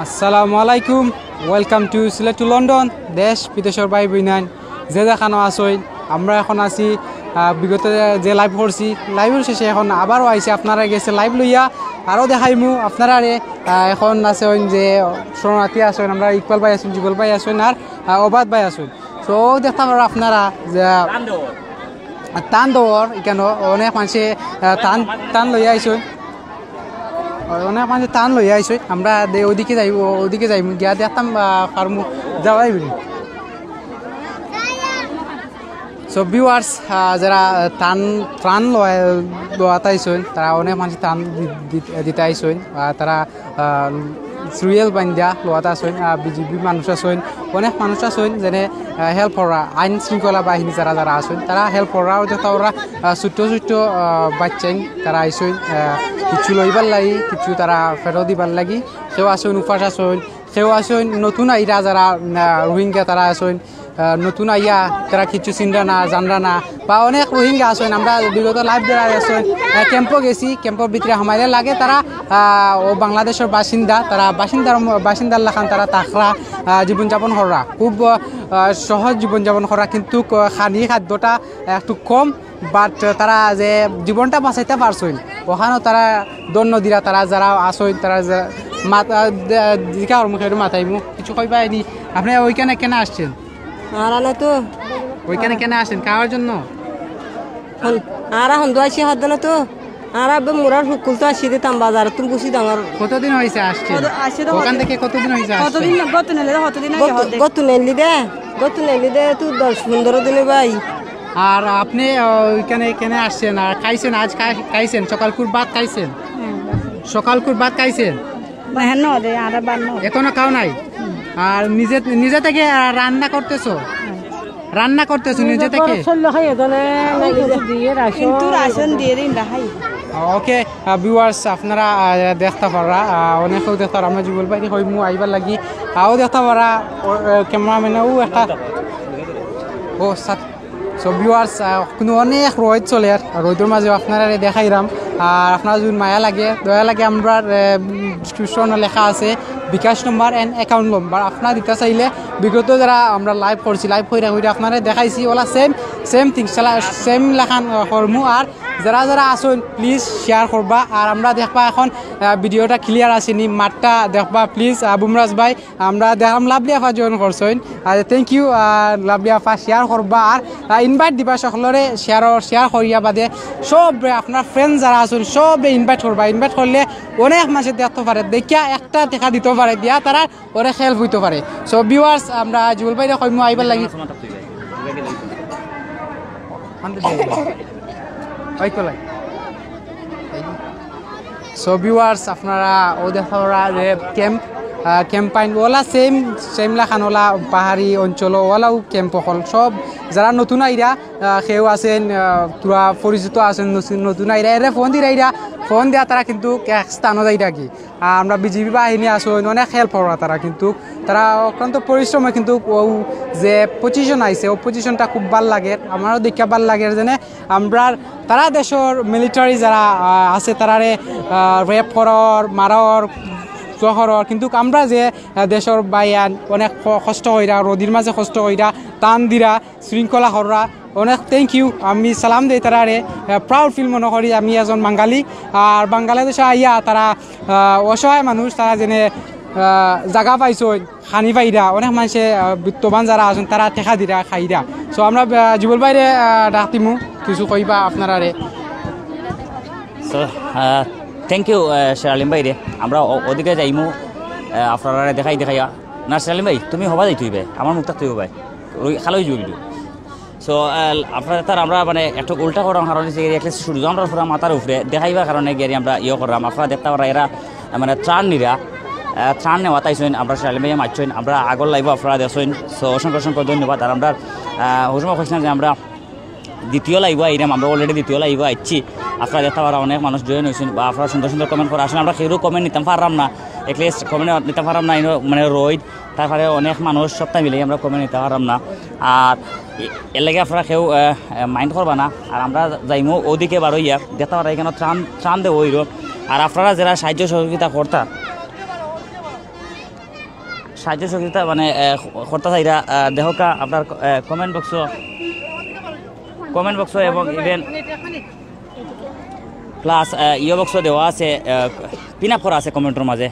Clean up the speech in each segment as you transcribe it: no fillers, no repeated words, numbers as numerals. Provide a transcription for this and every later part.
আসসালামু আলাইকুম welcome to Sylhet to London দেশ বিদেশের ভাই বোনান যে দেখানো আসই আমরা এখন আছি বিগত যে লাইভ করছি লাইভের শেষে এখন আবারও আইসি আপনারা গেছে লাইভ লইয়া আরও দেখাইমু আপনারা এখন আছে যে শরণার্থী আসেন আমরা ইকবাল ভাই আসুন যুগল ভাই আসুন আর অবাদ ভাই আসুন তো দেখতে পারো আপনারা যে টান দেওয়ার এখানে অনেক মানুষে টান লইয়া আইসুন অনেক মানুষ টান লইয়া আইসই আমরা ওদিকে যাইব গিয়া দেখতাম ফার্মু যাওয়াই বলি সো ভিউয়ার্স যারা ত্রাণ লোয়াতে আইসেন তারা অনেক মানুষ ত্রাণ দিতে আইসেন তারা সিরিয়াল বান্ধা লোয়াতে আসেন বিজেপি মানুষ আসেন অনেক মানুষ আসেন যেনে হেল্প করা আইন শৃঙ্খলা বাহিনী যারা যারা আসেন তারা হেল্প করা দেখা ওরা ছোট্ট ছোট্ট বাচ্চাই তারা আইসেন কিছু লইবার লাগি কিছু তারা ফেরত দিবার লাগি সেও আসেন উপাস আসেন সেও আসেন নতুন আইরা যারা রোহিঙ্গা তারা আসেন নতুন আইয়া তারা কিছু চিন্তা না জানরা না বা অনেক রোহিঙ্গা আসেন আমরা বিগত লাইভ যারা আসেন ক্যাম্পও গেছি ক্যাম্পের ভিতরে হামাইলে লাগে তারা ও বাংলাদেশের বাসিন্দা তারা বাসিন্দার লাখান তারা তাকরা জীবনযাপন করা খুব সহজ জীবনযাপন করা কিন্তু খাদ্যটা একটু কম বাট তারা যে জীবনটা বাঁচাইতে পারছেন ওখানেও তারা দন্য দিরা তারা যারা আসেন তারা দিকার মুখে মাথাইমু কিছু কইবা নি আপনি ওইখানে কেন আসছেন তো ওইখানে কেন আসেন খাওয়ার জন্য আর এখন দোয়াইছি হদ না তো আর মোরার হুকুল তো আসি দিতাম বাজার তুমি বুঝি ডাঙর কতদিন হয়েছে আসছে ওখান থেকে কতদিন হয়েছে কতদিন গত নেলি দে তুই 10-15 দিনে ভাই আর আপনি ওইখানে কেন আসছেন আর খাইছেন আজ খাইছেন সকালকুর ভাত খাইছেন সকালকুর ভাত খাইছেন এখনো খাও নাই আর নিজে থেকে রান্না করতেছো নিজে থেকে ওকে ভিউয়ার্স আপনারা দেখতে পারা অনেকেও দেখতে পারা আমরা যুগল বাইরে হইমু আইবার লাগি আও দেখতে পারা ক্যামেরাম্যানেও একটা ও সো ভিউয়ার্স কিন্তু অনেক রোদ চলে আর রোদের মাঝে আপনারা দেখাইলাম আর আপনার যদি মায়া লাগে দয়া লাগে আমরা ডিসক্রিপশনে লেখা আছে বিকাশ নম্বর অ্যান্ড অ্যাকাউন্ট নম্বর আপনারা দিতে চাইলে বিগত যারা আমরা লাইভ করছি লাইভ হইরা আপনারা দেখাইছি ওলা সেম থিংস সেম লেখান করমু আর যারা যারা আসুন প্লিজ শেয়ার করবা আর আমরা দেখবা এখন ভিডিওটা ক্লিয়ার আসেনি মাঠটা দেখবা প্লিজ বুমরাজ ভাই আমরা দেখলাম লাভলি আফা জয়েন করছেন আর thank you lovely Apa share করবা আর ইনভাইট দিবা সকলরে শেয়ার করিয়া বাদে সব আপনার ফ্রেন্ড যারা আসুন সব ইনভাইট করবা ইনভাইট করলে অনেক মানুষের দেখতে পারে দেখিয়া একটা দেখা দিতে পারে দিয়া তারা অনেক হেল্প হইতে পারে সো ভিউয়ার্স আমরা জুল ভাইরে কইমু আইবার লাগি সো ভিউয়ার্স আপনারা ও দেখা যে ক্যাম্পাইন ওলা সেম লাখান ওলা পাহাড়ি অঞ্চল ওলাও ক্যাম্প হল সব যারা নতুন আইরা সেও আছেন তোরা পরিচিত আছেন নতুন আইরা এরা ফোন দিয়া তারা কিন্তু এক স্থানত আইরা কি আমরা বিজেপি বাহিনী আসুন অনেক হেল্প করা তারা কিন্তু তারা অক্লান্ত পরিশ্রমে কিন্তু যে পজিশন আইছে ও পজিশনটা খুব ভাল লাগে আমারও দেখা ভাল লাগে যেনে আমরা তারা দেশের মিলিটারি যারা আছে তারারে রেপ করার মারার শহরের কিন্তু আমরা যে দেশের বাইয়ান অনেক কষ্ট হইরা রোদির মাঝে কষ্ট হইরা টান দিরা শৃঙ্খলা হরা অনেক থ্যাংক ইউ আমি সালাম দিই তারারে প্রাউড ফিল মনে করি আমি এজন বাঙালি আর বাংলাদেশে আইয়া তারা অসহায় মানুষ তারা যেনে জায়গা পাইছ খানি পাইরা অনেক মানুষে বিত্তবান যারা আছেন তারা টেকা দিরা খাইরা সো আমরা যুগল বাইরে ডাকিমু কিছু কইবা আপনারারে থ্যাংক ইউ শেরালিম ভাই রে আমরা ওদিকে যাইমু আপনারা দেখাইয়া না শেরালিম ভাই তুমি হবা যাই তুইবে আমার মুখটা তুইব ভাই খালোই জুড়ি সো আপনার তার আমরা মানে একটু উল্টা করার কারণে একটা সূর্য আমরা পুরা মাথার উপরে দেখাইবার কারণে গিয়ে আমরা করলাম আপনারা দেখতে পারা এরা মানে ত্রাণ নেওয়া তাইছেন আমরা শেরালিম ভাইয়া মারছেন আমরা আগর লাইব আপনারা দেখছেন সো অসংখ্য ধন্যবাদ আর আমরা হুজুমা কইছেন যে আমরা দ্বিতীয় লাইভ আইরাম আমরা অলরেডি দ্বিতীয় লাইভ আইছি আপনারা দেখতে পারা অনেক মানুষ জয়েন হয়েছেন বা আপনারা সুন্দর কমেন্ট করে আসেন আমরা কেউ কমেন্ট নিতে পারলাম না এটলিস্ট কমেন্ট নিতে পারলাম না মানে রোদ তারপরে অনেক মানুষ সপ্তাহ মিলে আমরা কমেন্ট নিতে পারলাম না আর এর লাগে আপনারা কেউ মাইন্ড করবা না আর আমরা যাইমু ওদিকে বারোইয়া দেখতে পারা এখানে ত্রাণ দেবো আর আপনারা যারা সাহায্য সহযোগিতা করতা সাহায্য সহযোগিতা মানে করতে চাইরা দেহকা আপনার কমেন্ট বক্স এবং ইভেন প্লাস ইয়ে বক্স দেওয়া আছে, পিন আপ করা আছে কমেন্টের মাঝে,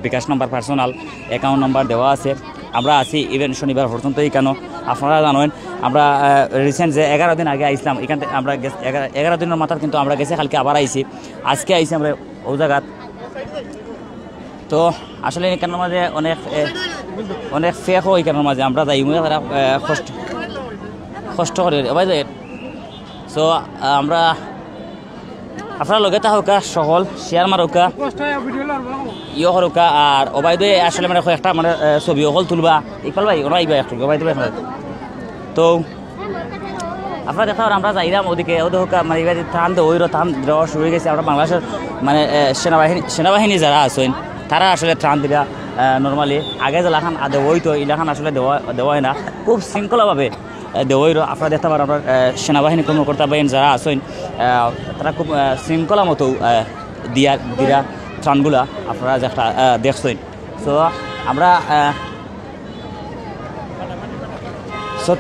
বিকাশ নাম্বার পার্সোনাল অ্যাকাউন্ট নাম্বার দেওয়া আছে। আমরা আছি ইভেন শনিবার পর্যন্ত কেন আপনারা জানেন আমরা রিসেন্ট যে 11 দিন আগে আইসলাম এখান থেকে আমরা 11 দিনের মাথার কিন্তু আমরা গেছে কালকে আবার আইছি, আজকে আইছি আমরা ও জায়গাত। তো আসলে এখানের মাঝে অনেক ফেক হয় এখানের মাঝে আমরা যাই তারা কষ্ট করে এবার যাই। সো আমরা আপনার লগে থাকা সকল শেয়ার মারুকা ইয়ে করুকা আর ওবাইদে আসলে মানে একটা মানে ছবি অকল তুলবা ইকবাল ভাই ওরা আইবা একটু ওবাইদে ভাই। তো আপনারা দেখা আমরা যাইলাম ওদিকে ওদের হোক মানে এবার টান টান দেওয়া শুরু হয়ে গেছে। আমরা বাংলাদেশের মানে সেনাবাহিনী যারা আছেন তারা আসলে ত্রাণ দিলা নর্মালি আগে যেলাখান দেওয়াই তো এলাখান আসলে দেওয়া হয় না, খুব শৃঙ্খলাভাবে দেওয়াইরও আপনারা দেখতে পারেন। আপনার সেনাবাহিনী কর্মকর্তা বাহিনী যারা আছেন তারা খুব শৃঙ্খলা মতো দিরা ত্রাণগুলা আপনারা যেটা দেখছেন। সো আমরা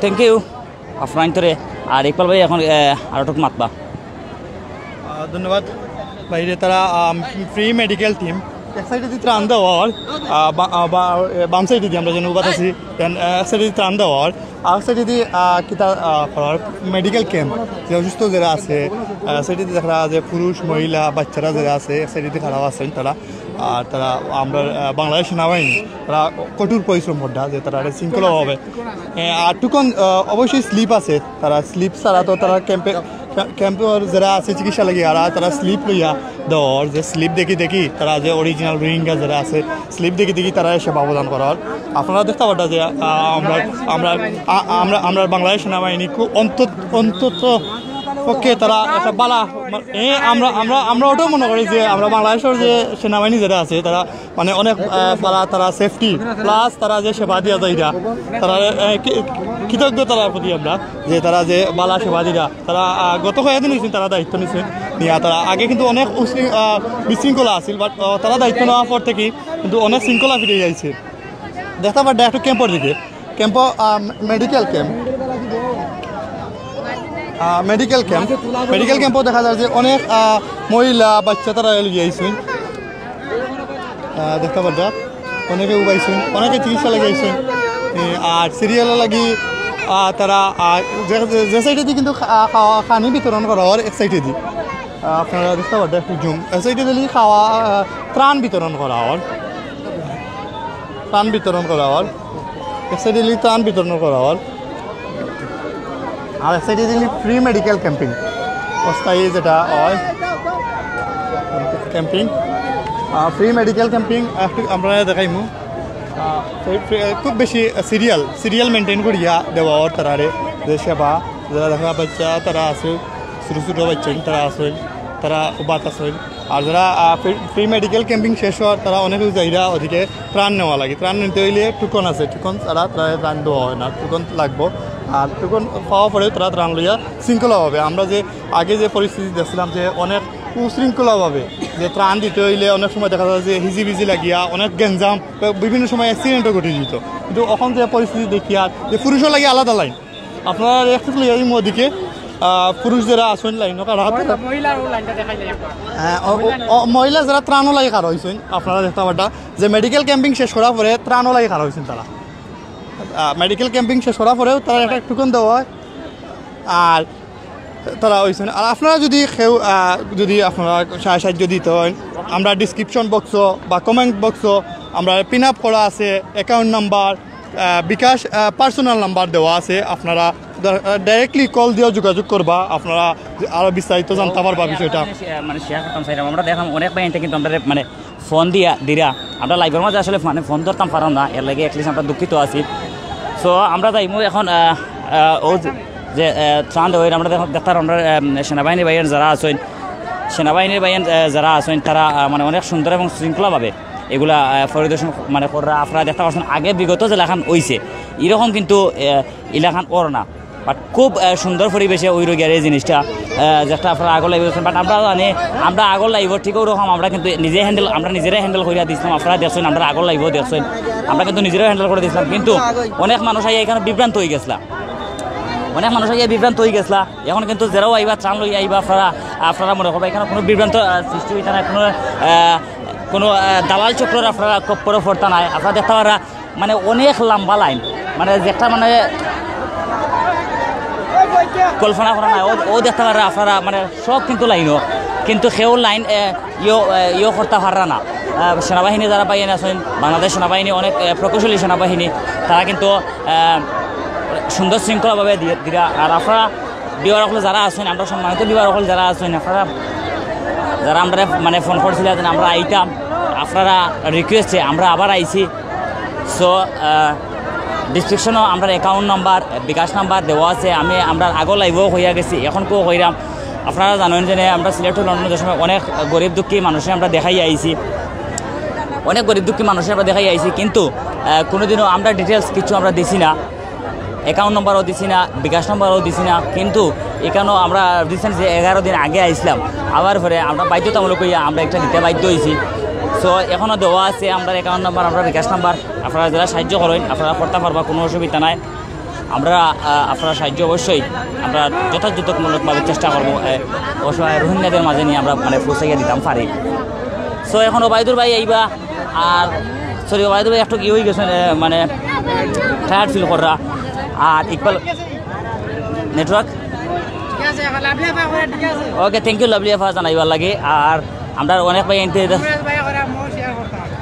থ্যাংক ইউ আপনার তোরে। আর ইকবাল ভাই এখন আরোটুক মাতবা। ধন্যবাদ বাইরে তারা ফ্রি মেডিকেল টিম এক সাইডে দিয়ে ত্রাণ দেওয়ার বাম সাইডে দিয়ে আমরা যেন উপাত আছি এক সাইডে দিয়ে ত্রাণ দেওয়ার আর সাইডে দিয়ে কিতা করার মেডিকেল ক্যাম্প যে অসুস্থ যারা আছে সাইডে দিয়ে দেখা যে পুরুষ মহিলা বাচ্চারা যারা আছে এক সাইডে দিয়ে খারাপ আছেন তারা। আর তারা আমরা বাংলাদেশ সেনাবাহিনী তারা কঠোর পরিশ্রম করটা যে তারা শৃঙ্খলা হবে। আর টুকন অবশ্যই স্লিপ আছে, তারা স্লিপ ছাড়া তো তারা ক্যাম্পের যারা আছে চিকিৎসা লাগি আর তারা স্লিপ লইয়া দেওয়ার যে স্লিপ দেখি তারা যে অরিজিনাল রোহিঙ্গা যারা আছে স্লিপ দেখি তারা সেবা প্রদান করার। আপনারা দেখতে পারেন যে আমরা বাংলাদেশ সেনাবাহিনী খুব অন্তত পক্ষে তারা একটা বালা আমরা ওটাও মনে করি যে আমরা বাংলাদেশের যে সেনাবাহিনী যারা আছে তারা মানে অনেক বালা, তারা সেফটি প্লাস তারা যে সেবা দিয়া যায় তারা কৃতজ্ঞ তার প্রতি আমরা যে তারা যে বালা সেবা দিয়া তারা গত কয়েকদিন নিয়েছেন তারা দায়িত্ব নিয়েছেন নিয়ে তারা আগে কিন্তু অনেক বিশৃঙ্খলা আছিল বাট তারা দায়িত্ব নেওয়ার পর থেকে কিন্তু অনেক শৃঙ্খলা ফিরে যাইছে। দেখতে পার একটা ক্যাম্পের দিকে ক্যাম্প মেডিকেল ক্যাম্পও দেখা যায় যে অনেক মহিলা বাচ্চা তারা গিয়েছেন দেখতে পার অনেকে উবাইছেন অনেকে চিকিৎসা লাগিয়েছেন। আর সিরিয়াল লাগি তারা যে সাইডে দিয়ে কিন্তু খানি বিতরণ করা হয় এক সাইডে দিয়ে আপনারা দেখতে পারেন একটু জুম এক সাইডে দিলে খাওয়া ত্রাণ বিতরণ করা হয় এক সাইডে দিলে ত্রাণ বিতরণ করা হয়। আর এক সাইডে দিলে ফ্রি মেডিকেল ক্যাম্পিং অস্থায়ী যেটা হয় ক্যাম্পিং ফ্রি মেডিকেল ক্যাম্পিং আমরা দেখাইমু খুব বেশি সিরিয়াল মেনটেন করিয়া দেওয়া তারারে যে সেবা যারা দেখা বাচ্চা তারা আছে ছোটো বাচ্চা তারা আসেন তারা বাত আসেন। আর যারা ফ্রি মেডিকেল ক্যাম্পিং শেষ হওয়ার তারা অনেক জায়গা ওদিকে ত্রাণ নেওয়া লাগে, ত্রাণ নিতে হইলে টুকন আছে, টুকন তারা ত্রাণ দেওয়া হয় না, টুকন লাগবো। আর টুকন পাওয়া পরে তারা ত্রাণ লইয়া শৃঙ্খলাভাবে আমরা যে আগে যে পরিস্থিতি দেখছিলাম যে অনেক উশৃঙ্খলাভাবে যে ত্রাণ দিতে হইলে অনেক সময় দেখা যায় যে হিজিবিজি লাগিয়া অনেক গ্যাঞ্জাম বিভিন্ন সময় অ্যাক্সিডেন্টও ঘটে যেত। কিন্তু এখন যে পরিস্থিতি দেখিয়া যে পুরুষও লাগে আলাদা লাইন আপনারা একটু লইয়া ওদিকে পুরুষ যারা আসেন লাইন মহিলা যারা ত্রাণও লাগে কারো হয়েছেন আপনারা দেখতে পারটা যে মেডিকেল ক্যাম্পিং শেষ করার পরে ত্রাণও লাগে কারো হয়েছেন তারা মেডিকেল ক্যাম্পিং শেষ করার পরেও তারা একটা টুকন দেওয়া হয় আর তারা হয়েছেন। আর আপনারা যদি আপনারা সাহায্য দিতে হয় আমরা ডিসক্রিপশন বক্স বা কমেন্ট বক্স আমরা পিন আপ করা আছে, অ্যাকাউন্ট নাম্বার বিকাশ পার্সোনাল নাম্বার দেওয়া আছে, আপনারা ডাইরেক্টলি কল দিয়েও যোগাযোগ করবা, আপনারা আরও বিস্তারিত জানতে পারবা বিষয়টা। মানে শেয়ার করতাম চাইলাম আমরা দেখলাম অনেক বাইনতে কিন্তু আমরা মানে ফোন দিরা আমরা লাইভের মাঝে আসলে মানে ফোন ধরতাম পারলাম না, এর লাগে অ্যাটলিস্ট আমরা দুঃখিত আছি। সো আমরা যাইমু এখন ও যে ত্রাণ দেওয়া আমরা দেখতাম আমরা সেনাবাহিনীর বাইন যারা আছেন তারা মানে অনেক সুন্দর এবং শৃঙ্খলাভাবে এগুলা পরিদর্শন মানে আপনারা দেখতে পাচ্ছেন আগে বিগত যে এলাকান হয়েছে এরকম কিন্তু এলাকান ওর না বাট খুব সুন্দর পরিবেশে ওই রোগিয়ার এই জিনিসটা যেটা আপনারা আগর লাইভ বাট আমরা জানি আমরা আগর লাইভ ঠিক ওরকম আমরা কিন্তু আমরা নিজেরাই হ্যান্ডেল করে দিয়েছিলাম। আপনারা দেখছেন আমরা আগর লাইভও দেখছেন, আমরা কিন্তু নিজেরাই হ্যান্ডেল করে দিয়েছিলাম। কিন্তু অনেক মানুষ আইয়া এখানে বিভ্রান্ত হয়ে গেছিলাম, অনেক মানুষ আইয়া বিভ্রান্ত হয়ে গেছিলা। এখন কিন্তু যারাও আইবা ত্রাণ লই আইবা আপনারা মনে করবা এখানে কোনো বিভ্রান্ত সৃষ্টি হইতে না, কোনো দালাল চক্রের আপনারা কপ্পরে ফোরতা নাই। আপনারা দেখতে পারা মানে অনেক লম্বা লাইন, মানে যেটা মানে কল্পনা করা নাই ও দেখতে পারা আপনারা মানে সব কিন্তু লাইনও, কিন্তু সেও লাইন ইয়ে করতে পারা না। সেনাবাহিনী যারা পাইয়ে আছেন, বাংলাদেশ সেনাবাহিনী অনেক প্রকৌশলী সেনাবাহিনী, তারা কিন্তু সুন্দর শৃঙ্খলাভাবে দিরা। আর আপনারা বিবাহকল যারা আছেন, আমরা সম্মানিত বিবাহকল যারা আছেন, আপনারা যারা আমরা মানে ফোন করছিলেন আমরা আইতাম, আপনারা রিকোয়েস্টে আমরা আবার আইছি। সো ডিসক্রিপশনও আমরা অ্যাকাউন্ট নাম্বার, বিকাশ নাম্বার দেওয়া আছে। আমরা আগর লাইভও হইয়া গেছি, এখন কেউ হইরাম। আপনারা জানেন যে আমরা সিলেট লন্ডনের সময় অনেক গরিব দুঃখী মানুষের আমরা দেখাই আইছি, অনেক গরিব দুঃখী মানুষের আমরা দেখাই আইছি, কিন্তু কোনোদিনও আমরা ডিটেলস কিছু আমরা দিছি না, অ্যাকাউন্ট নম্বরও দিছি না, বিকাশ নম্বরও দিছি না। কিন্তু এখানেও আমরা রিসেন্ট যে 11 দিন আগে আইসলাম, আবার পরে আমরা বাধ্যতামূলক হইয়া আমরা একটা দিতে বাধ্য হয়েছি। সো এখনও দেওয়া আছে আমরা অ্যাকাউন্ট নাম্বার, আমরা বিকাশ নাম্বার। আপনারা যারা সাহায্য করেন আপনারা করতে পারবা, কোনো অসুবিধা নাই। আমরা আপনারা সাহায্য অবশ্যই আমরা যথাযথমূলকভাবে চেষ্টা করবো অসহায় রোহিঙ্গাদের মাঝে নিয়ে আমরা মানে পৌঁছাইয়া দিতাম পারি। সো এখন ওবায়দুর ভাই আইবা, আর সরি ওবায়দুর ভাই একটু কি হয়ে গেছে মানে টায়ার্ড ফিল করা। আর Iqbal network okay, thank you lovely আফা জানাইবার লাগে। আর আমরা অনেক ভাই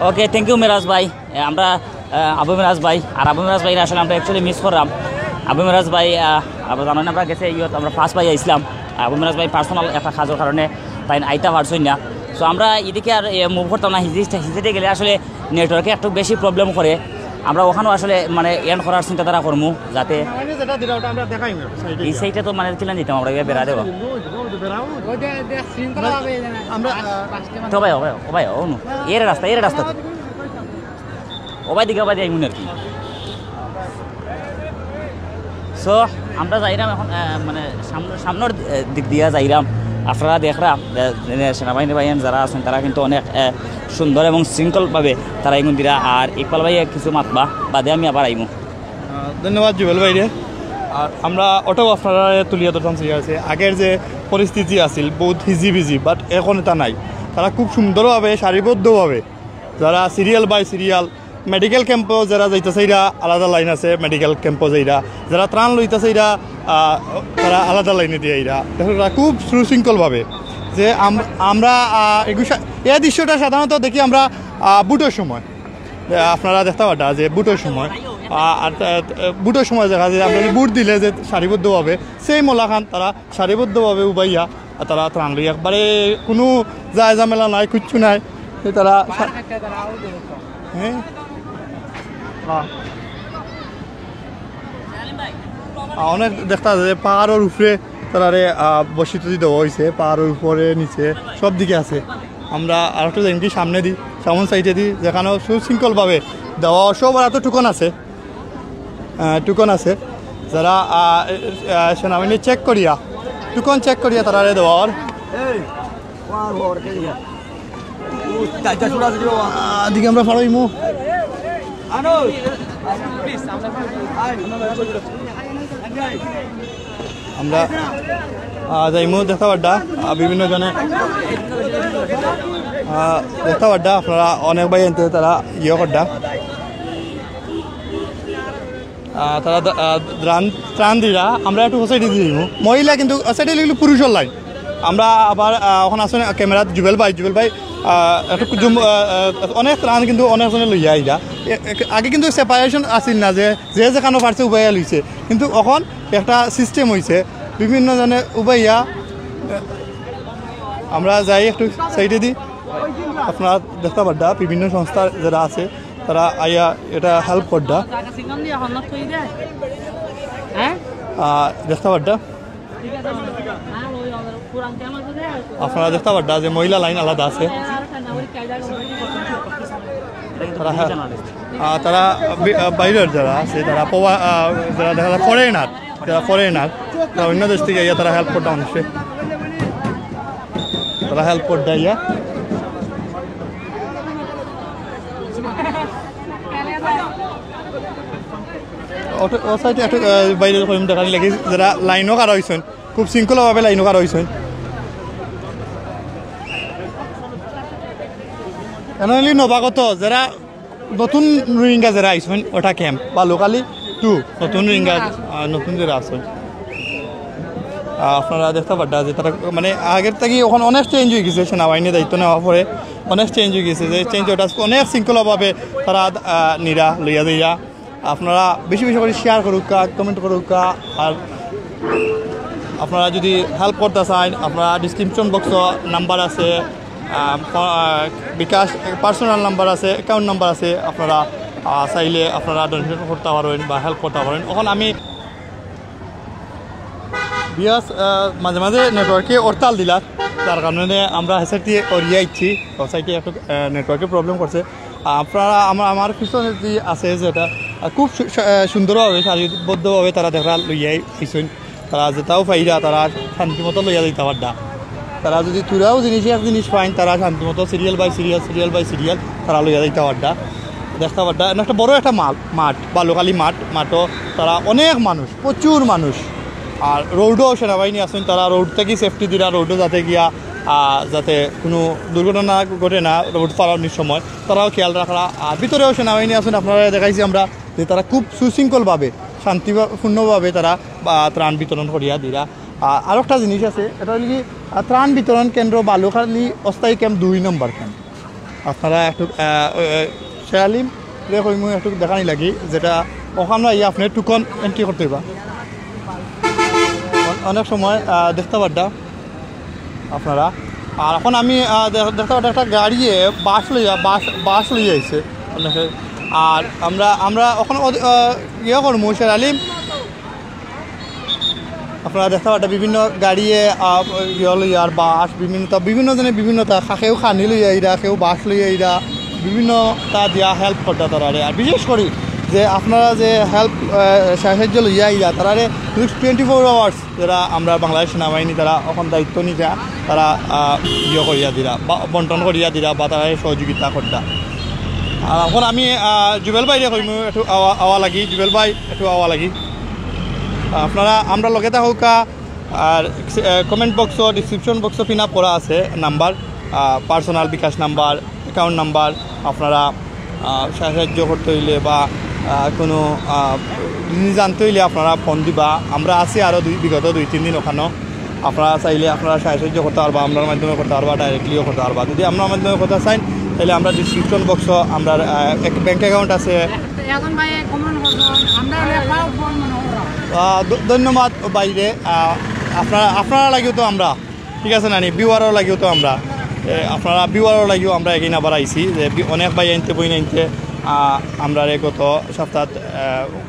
ওকে, থ্যাংক ইউ মিরাজ ভাই। আমরা আবু মিরাজ ভাই, আর আবু মিরাজ ভাই আসলে আমরা অ্যাকচুয়ালি মিস করলাম। আবু মিরাজ ভাই আমরা জানেন আমরা গেছে আমরা ফার্স্ট ভাই আইসলাম। আবু মিরাজ ভাই পার্সোনাল একটা কাজের কারণে তাই আইতা পারছই না। সো আমরা এদিকে আর মুভ করতাম না, হিজিতে গেলে আসলে নেটওয়ার্কে একটু বেশি প্রবলেম করে। আমরা ওখানেও আসলে মানে এন্ড করার চিন্তাধারা করবো, যাতে এই সাইডে তো মানে কিলান দিতাম আমরা বেড়া দেবো তো ভাই ও ভাই ও নু এর রাস্তা ওবাই দিকে ওবাই দিয়ে আর কি। সো আমরা যাইরাম এখন মানে সামনের দিক দিয়ে যাইরাম। আপনারা দেখলাম সেনাবাহিনী বাহিনী যারা আছেন তারা কিন্তু অনেক সুন্দর এবং শৃঙ্খলভাবে তারা এগুন দিরা। আর ইকবাল ভাই কিছু মাতবা বাদে আমি আবার আইমু। ধন্যবাদ জুবেল ভাই রে। আর আমরা ওটাও আপনারা তুলিয়া ধরতাম ঠিক আছে, আগের যে পরিস্থিতি আছিল বহুত হিজিবিজি, বাট এখন এটা নাই। তারা খুব সুন্দরভাবে সারিবদ্ধভাবে যারা সিরিয়াল বাই সিরিয়াল মেডিকেল ক্যাম্পও যারা যাইতেছে এরা আলাদা লাইন আছে, মেডিকেল ক্যাম্পও যাইরা যারা ত্রাণ লইতেছে এরা তারা আলাদা লাইনে দিয়ে এরা তারা খুব সুশৃঙ্খলভাবে যে আমরা এই দৃশ্যটা সাধারণত দেখি আমরা বুটের সময়, আপনারা দেখতে পাটা যে বুটের সময় আর বুটের সময় দেখা যায় আমরা বুট দিলে যে সারিবদ্ধভাবে সেই মোলাখান তারা সারিবদ্ধভাবে উবাইয়া তারা ত্রাণ লই একবারে কোনো যায় ঝামেলা নাই, কিচ্ছু নাই। তারা হ্যাঁ অনেক দেখা যায় যে পাহাড়ের উপরে তারারে বসিতি দেওয়া হয়েছে, পাহাড়ের উপরে নিচে সব দিকে আছে। আমরা আর একটু জানি কি সামনে দিই, সামন সাইডে দিই, যেখানেও সুশৃঙ্খলভাবে দেওয়া সব আর এত টুকন আছে যারা সেনাবাহিনী চেক করিয়া তারারে দেওয়ার দিকে আমরা ফাড়াইমু। আমরা যাইমু দেখা বাড্ডা বিভিন্ন জনে দেখা বাড্ডা আপনারা অনেক ভাই আনতে তারা ইয়ে করডা তারা ত্রাণ দিরা। আমরা একটু সোসাইটি দিয়ে দিই মহিলা, কিন্তু সোসাইটি লিখলে পুরুষের লাইন। আমরা আবার এখন আসুন ক্যামেরাত জুবেল ভাই একটু অনেক ত্রাণ কিন্তু অনেকজনে লইয়া আইরা। আগে কিন্তু সেপারেশন আসিল না, যে যেখানে পারছে উবাইয়া লইছে, কিন্তু এখন একটা সিস্টেম হয়েছে বিভিন্ন জনে উবাইয়া। আমরা যাই একটু সাইডে দিই, আপনারা দেখতে পাড্ডা বিভিন্ন সংস্থা যারা আছে তারা আইয়া এটা হেল্প করডা দেখতে পাড্ডা। আপনারা দেখতে পাড্ডা যে মহিলা লাইন আলাদা আছে, তারা বাইরের যারা আছে তারা যারা দেখা যায় ফরেনার যারা ফরেনার তারা অন্য দেশ থেকে ইয়া তারা হেল্প করতে মানুষে তারা হেল্প করতে ইয়া ও সাইডে একটু বাইরে দেখানি লাগে যারা লাইনও কারা হয়েছেন খুব শৃঙ্খলাভাবে লাইনও কারা হয়েছেন এনলি নবাগত যারা নতুন রোহিঙ্গা যারা আইসেন ওটা ক্যাম্প বা লোকালি টু নতুন রোহিঙ্গা নতুন যারা আসেন আপনারা দেখতে পাড্ডা যে তারা মানে আগের থেকে ওখানে অনেক চেঞ্জ হয়ে গেছে সেনাবাহিনীর দায়িত্ব নেওয়ার পরে অনেক চেঞ্জ হয়ে গেছে যে চেঞ্জ ওটা অনেক শৃঙ্খলাভাবে তারা নিরা লইয়া দিয়া আপনারা বেশি বেশি করে শেয়ার করুক কমেন্ট করুক আর আপনারা যদি হেল্প করতে চান আপনারা ডিসক্রিপশন বক্স নাম্বার আছে বিকাশ পার্সোনাল নাম্বার আছে অ্যাকাউন্ট নাম্বার আছে আপনারা চাইলে আপনারা ডোনেশন করতে পারেন বা হেল্প করতে পারেন এখন আমি বিয়াস মাঝে মাঝে নেটওয়ার্কে হরতাল দিলার তার কারণে আমরা হেসাইটি ওরিয়া ইচ্ছি সাইটে একটু নেটওয়ার্কের প্রবলেম করছে আপনারা আমার পিছনে যে আছে যেটা খুব সুন্দরভাবে সারিবদ্ধভাবে তারা দেখা লইয়াই আইসেন তারা যেটাও পাইরা তারা শান্তিমতো লইয়া দিতে পারডা তারা যদি তুরাও এক জিনিস পাইন তারা শান্তিমতো সিরিয়াল বাই সিরিয়াল তারা লইয়া দিতে পারডা দেখতে পারডা একটা বড় একটা মাঠ বালুকালি মাঠও তারা অনেক মানুষ প্রচুর মানুষ আর রোডও সেনাবাহিনী আসেন তারা রোড থেকে সেফটি দিলা রোডও যাতে গিয়া যাতে কোনো দুর্ঘটনা ঘটে না রোড পালানোর সময় তারাও খেয়াল রাখা আর ভিতরেও সেনাবাহিনী আসেন আপনারা দেখাইছি আমরা যে তারা খুব সুশৃঙ্খলভাবে শান্তিপূর্ণভাবে তারা ত্রাণ বিতরণ করিয়া দিলা আর একটা জিনিস আছে এটা হল কি ত্রাণ বিতরণ কেন্দ্র বালুখালী অস্থায়ী ক্যাম্প 2 নম্বর ক্যাম্প আপনারা একটু শেয়ালিম কইমু একটু দেখানি লাগি যেটা ওখানে ইয়ে আপনি টুকন এন্ট্রি করতে হইবা অনেক সময় দেখতে পারডা আপনারা আর এখন আমি দেখতে পারডা একটা গাড়িয়ে বাস লইয়া আইছে অনেকে আর আমরা ওখানে ইয়ে করবো শেয়ালিম আপনারা দেখতে পারটা বিভিন্ন গাড়িয়ে আর বাস বিভিন্ন জনে বিভিন্নতা কেউ খানি লইয়া আইরা কেউ বাস লইয়া আইরা বিভিন্নতা দিয়া হেল্প করতে তারারে আর বিশেষ করে যে আপনারা যে হেল্প সাহায্য লইয়া আইরা তারারে 24 আওয়ার্স যারা আমরা বাংলাদেশ সেনাবাহিনী তারা এখন দায়িত্ব নিতা তারা ইয়ে করিয়া দিরা বা বন্টন করিয়া দিরা বা তারা সহযোগিতা করতা আর এখন আমি জুবেল ভাইরে কইম একটু আওয়া লাগি জুবেল ভাই একটু আওয়া লাগি আপনারা আমরা লগে থাকুক আর comment box description box pin up করা আছে number personal bKash number account number আপনারা সাহায্য করতে হইলে বা কোনো জিনিস জানতে হইলে আপনারা ফোন দিবা আমরা আছি আরও বিগত 2-3 দিন ওখানেও আপনারা চাইলে আপনারা সাহায্য করতে পারবা আপনার মাধ্যমে করতে পারবা ডাইরেক্টলিও করতে পারবা যদি আপনার মাধ্যমে করতে চান তাহলে আমরা ডিসক্রিপশন বক্স আমরা ব্যাঙ্ক অ্যাকাউন্ট আছে ধন্যবাদ বাইরে আপনারা লাগিও তো আমরা ঠিক আছে নানি বিওয়ারও লাগিও তো আমরা আপনারা বিওয়ারও লাগিও আমরা এগিয়ে আবার আইসি যে অনেক বাই আনতে বই আনতে আমরা গত সপ্তাহ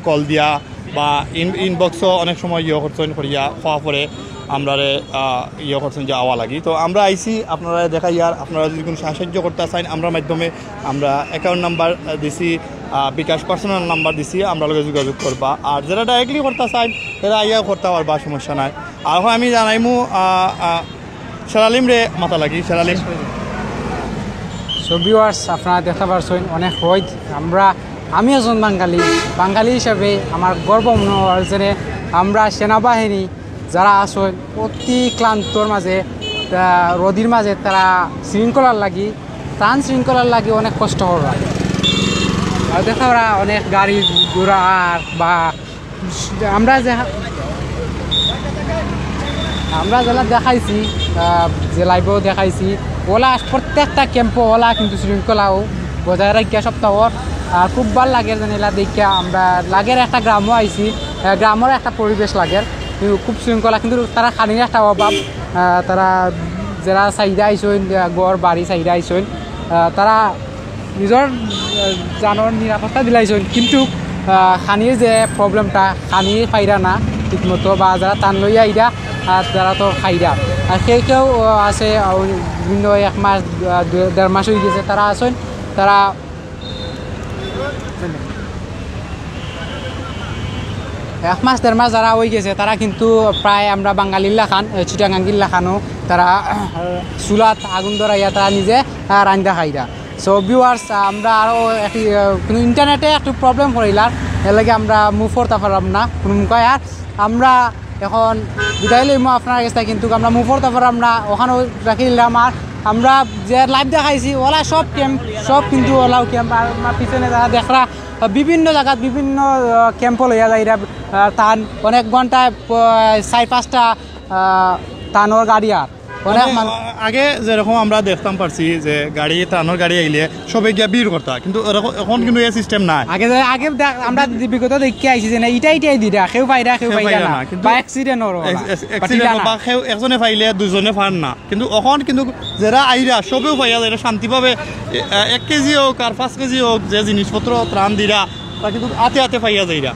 কল দিয়া বা ইনবক্সও অনেক সময় ইয়ে করছেন করিয়া খাওয়া পরে আমরা ইয়ে করছেন যে আওয়া লাগি তো আমরা আইসি আপনারা দেখাই আর আপনারা যদি কোনো সাহায্য করতে চান আমরা মাধ্যমে আমরা অ্যাকাউন্ট নাম্বার দিছি বিকাশ পার্সোনাল নাম্বার দিছি আমরা লগে যোগাযোগ করবা আর যারা ডাইরেক্টলি করতে চান তারা আইয়াও করতে পারবা সমস্যা নাই আর এখন আমি জানাইমু শেরালিম রে মাথা লাগি শেরালিম সো ভিউয়ার্স আপনারা দেখতে পারছেন অনেক হইত আমি একজন বাঙালি হিসাবে আমার গর্ব মনে হয় যে আমরা সেনাবাহিনী যারা আসেন অতি ক্লান্তর মাঝে রোদির মাঝে তারা শৃঙ্খলার লাগি ত্রাণ শৃঙ্খলার লাগি অনেক কষ্ট করা আর দেখা ওরা অনেক গাড়ি ঘোড়া আর বা আমরা যারা দেখাইছি যে লাইভেও দেখাইছি ওলা প্রত্যেকটা ক্যাম্পও ওলা কিন্তু শৃঙ্খলাও বজায় রাখিয়া সপ্তাহর আর খুব ভাল লাগে জানিলা দেখিয়া আমরা লাগের একটা গ্রামও আইছি গ্রামের একটা পরিবেশ লাগের কিন্তু খুব শৃঙ্খলা কিন্তু তারা খানির একটা অভাব তারা যারা চাহিদা আইসেন গড় বাড়ি চাহিদা আইসেন তারা নিজের জানৰ নিরাপত্তা দিলাইছেন কিন্তু খানির যে প্রবলেমটা খানি পাইরা না ঠিকমতো বা যারা টান লইয়া আইরা আর যারা তো খাইরা আর কেউ আছে বিভিন্ন 1 মাস 1.5 মাস হয়ে গেছে তারা আছেন 1 মাস 1.5 মাস যারা হয়ে গেছে তারা কিন্তু প্রায় আমরা বাঙালিল্লা খান চিটাগাঙ্গিল্লা খানো তারা চুলাত আগুন ধরাইয়া তারা নিজে রান্দা খাইরা। সো ভিউয়ার্স আমরা আরও একটি কিন্তু ইন্টারনেটে একটু প্রবলেম করিলার এর লাগে আমরা মুভ করতে পারলাম না কোনো মুখায়। আর আমরা এখন বিদায় লইমো আপনার কাছে, কিন্তু আমরা মুভ করতে পারলাম না, ওখানেও রাখি দিলাম। আর আমরা যে লাইভ দেখাইছি ওলা সব ক্যাম্প, সব কিন্তু ওলাও ক্যাম্প। আর আমার পিছনে যারা দেখরা বিভিন্ন জায়গাত বিভিন্ন ক্যাম্প লইয়া যায়, টান অনেক ঘন্টায় 4-5টা টানোর গাড়ি। আর অনেক আগে যেরকম আমরা দেখতাম পারছি যে গাড়ি টানোর গাড়ি আইলে সবাই গিয়া ভিড় করতা, কিন্তু এখন কিন্তু এই সিস্টেম নাই। আগে আমরা বিগত দেখে আইছি যে ইটাই দিরা কেউ পাইরা কেউ পাইরা না, বা অ্যাক্সিডেন্ট হলো বা কেউ একজনে পাইলে দুজনে পান না, কিন্তু এখন কিন্তু যারা আইরা সবেও পাইয়া যায় শান্তিভাবে 1 কেজি হোক আর 5 কেজি হোক যে জিনিসপত্র ত্রাণ দিরা তা কিন্তু হাতে পাইয়া যাইরা।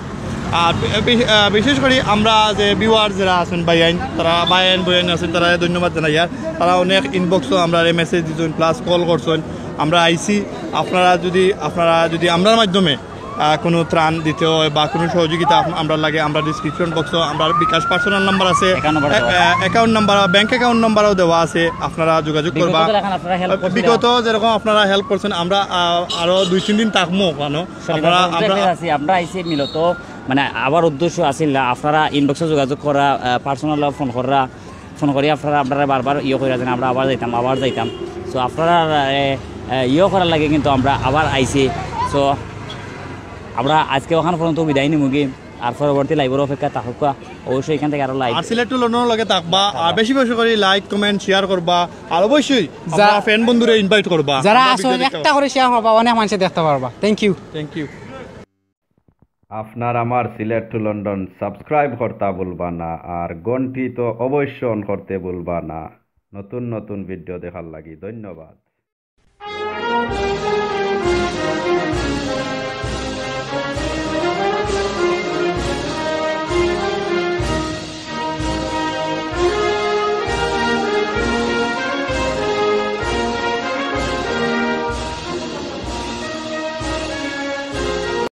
আর বিশেষ করে আমরা যে ভিউয়ার যারা আছেন বাইয়াইন তারা বয়ান আছেন তারা ধন্যবাদ জানাই। আর তারা অনেক ইনবক্সও আমরা মেসেজ দিচ্ছেন প্লাস কল করছেন, আমরা আইসি। আপনারা যদি আমরার মাধ্যমে কোনো ত্রাণ দিতে হয় বা কোনো সহযোগিতা আমরা লাগে, আমরা ডিসক্রিপশন বক্সে আমরা বিকাশ পার্সোনাল নাম্বার আছে, অ্যাকাউন্ট নাম্বার ব্যাংক অ্যাকাউন্ট নাম্বারও দেওয়া আছে, আপনারা যোগাযোগ করবা। বিগত যেরকম আপনারা হেল্প করছেন আমরা আরও 2-3 দিন থাকবো ওখানে। আমরা আইসি মিলত মানে আবার উদ্দেশ্য আছিল আপনারা ইনবক্সে যোগাযোগ করা, পার্সোনাল ফোন করি আপনারা বারবার করে যেন আমরা আবার যাইতাম। সো আপনারা করার লাগে কিন্তু আমরা আবার আইসি। সো আমরা আজকে ওখানে পর্যন্ত বিদায় নিমুগি, আর পরবর্তী লাইভের অপেক্ষা থাকুকা। অবশ্যই এখান থেকে আরো লাইভ আর সিলেক্ট লন্ডনের লগে থাকবা, আর বেশি করে লাইক কমেন্ট শেয়ার করবা, আর অবশ্যই যারা ফ্রেন্ড বন্ধুরে ইনভাইট করবা। যারা আসলে একটা করে শেয়ার করবা, অনেক মানুষ দেখতে পারবা। Thank you. আপনার আমার সিলেট টু লন্ডন সাবস্ক্রাইব করতে ভুলবা না, আর ঘন্টি তো অবশ্যই অন করতে ভুলবা না নতুন ভিডিও দেখার লাগি। ধন্যবাদ।